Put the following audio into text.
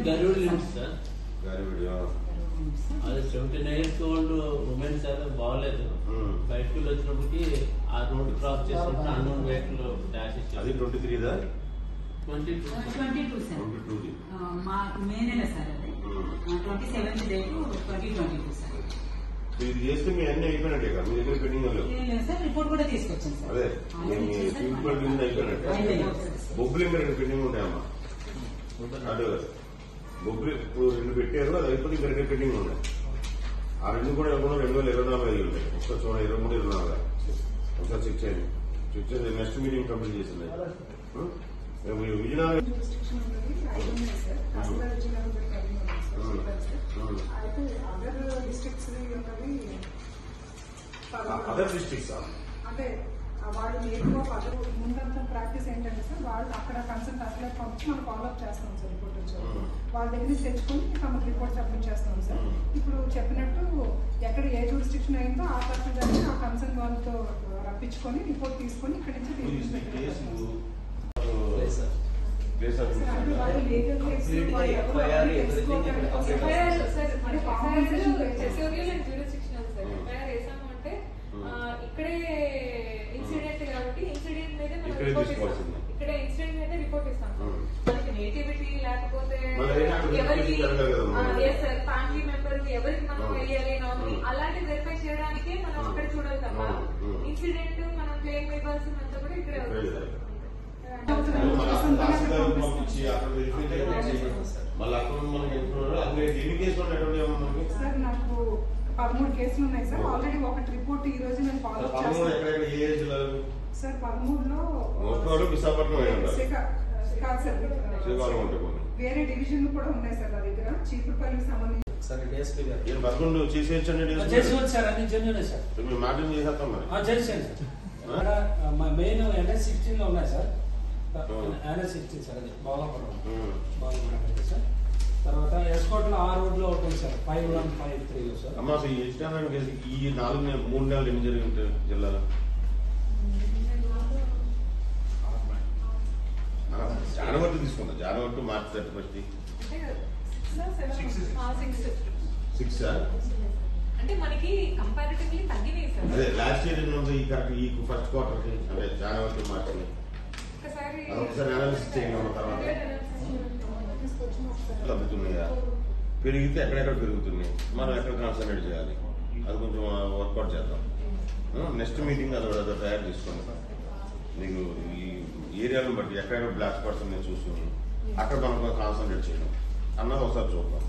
Garud limits sir. అది 79 years old women sir, బాగలేదు. బయటకు వచ్చినప్పటికి ఆ రోడ్ క్రాస్ చేసినప్పుడు అన్నోన్ వెహికల్ డాష్ ఇచ్చారు. అది 23 దా 22 సార్. మా మే నెల సార్ అది 27th డేట్ 2022 సార్. ఇది చేస్తే మీ అన్ని అయిపోయినట్టే కదా, మీ దగ్గర పెండింగ్ లేదు సార్. రిపోర్ట్ కూడా తీసుకొచ్చాను సార్. అదే అయిపోయినట్టే. బొబ్బులు ఇంకా 2 పెండింగ్ ఉంటాయమ్మా. అదే బొబ్బులు ఇప్పుడు 2 పెట్టారు, అది అయిపోతే ఇంకా 2 పెండింగ్ ఉన్నాయి. ఆ 2 కూడా 2024 అయ్యి ఉంటాయి. ఒకసారి చూడ 23, 24 ఒకసారి చెక్ చేయండి. చెక్ చేసి నెక్స్ట్ మీటింగ్ కంప్లీట్ చేసింది. విజయనగరం అదర్ డిస్ట్రిక్ట్స్ అంటే వాళ్ళు ఎక్కువ ముందంతా ప్రాక్టీస్ ఏంటంటే సార్, వాళ్ళు అక్కడ కన్సల్ట్ అసలు పంపించి మనం ఫాలోఅప్ చేస్తాం సార్. రిపోర్ట్ వచ్చారు వాళ్ళ దగ్గర నుంచి తెచ్చుకొని మనకు రిపోర్ట్ సబ్మిట్ చేస్తాం సార్. ఇప్పుడు చెప్పినట్టు ఎక్కడ ఏ జూరిస్డిక్షన్ అయిందో ఆ పర్సన్ దగ్గర ఆ కన్సర్న్ వాళ్ళతో రప్పించుకొని రిపోర్ట్ తీసుకొని ఇక్కడి నుంచి ఇక్కడే ఇన్సిడెంట్ కాబట్టి ఇన్సిడెంట్ మీద ఇక్కడే ఇన్సిడెంట్ మీద రిపోర్ట్ ఇస్తాం. మనకి నేటివిటీ లేకపోతే ఎవరికి ఫ్యామిలీ మెంబర్ ఎవరికి మనం వెయ్యాలి నామినీ అలాంటి వెరిఫై చేయడానికి మనం అక్కడ చూడాలి తప్ప ఇన్సిడెంట్ మనం క్లెయిమ్ ఇవ్వాల్సినంత కూడా ఇక్కడే అవుతుంది సార్. సార్ నాకు 13 కేసులు ఉన్నాయి సార్. ఆల్రెడీ ఒకటి రిపోర్ట్ ఈ రోజు నేను ఫాలో అప్ చేస్తాను సార్. 13లో వేరే డివిజన్ కూడా ఉన్నాయి సార్ నా దగ్గర. చీపురుపల్లికి సంబంధించి మెయిన్ NS16 లో ఉన్నాయి సార్. NS16 సార్, అది బాగుపడం సార్. తర్వాత ఎస్కోట్ లో 6 రోడ్లో ఉంటుంది సార్, 5153 సార్. అమ్మా అసలు ఈ 3 నెలలు ఎన్ని జరిగి ఉంటాయి జిల్లాలో? జానవరి తీసుకుంటా, జానవరి మార్చి 31 6 అంటే మనకి కంపారిటివ్లీ తగ్గినాయి సార్. అదే లాస్ట్ ఇయర్ ఈ కరెక్ట్ ఈ ఫస్ట్ క్వార్టర్ కి అదే జనవరి మార్చి ఒకసారి అనాలిసిస్ చేయండి. తర్వాత తగ్గుతున్నాయా, పెరిగితే ఎక్కడెక్కడ పెరుగుతున్నాయి, మనం ఎక్కడ కాన్సన్ట్రేట్ చేయాలి, అది కొంచెం వర్కౌట్ చేద్దాం. నెక్స్ట్ మీటింగ్ అది తయారు చేసుకోండి. మీకు ఈ ఏరియాలను బట్టి ఎక్కడెక్కడ బ్లాక్ స్పాట్స్ నేను చూసుకుని అక్కడ మనం కాన్సన్ట్రేట్ చేయడం అన్నది ఒకసారి చూద్దాం.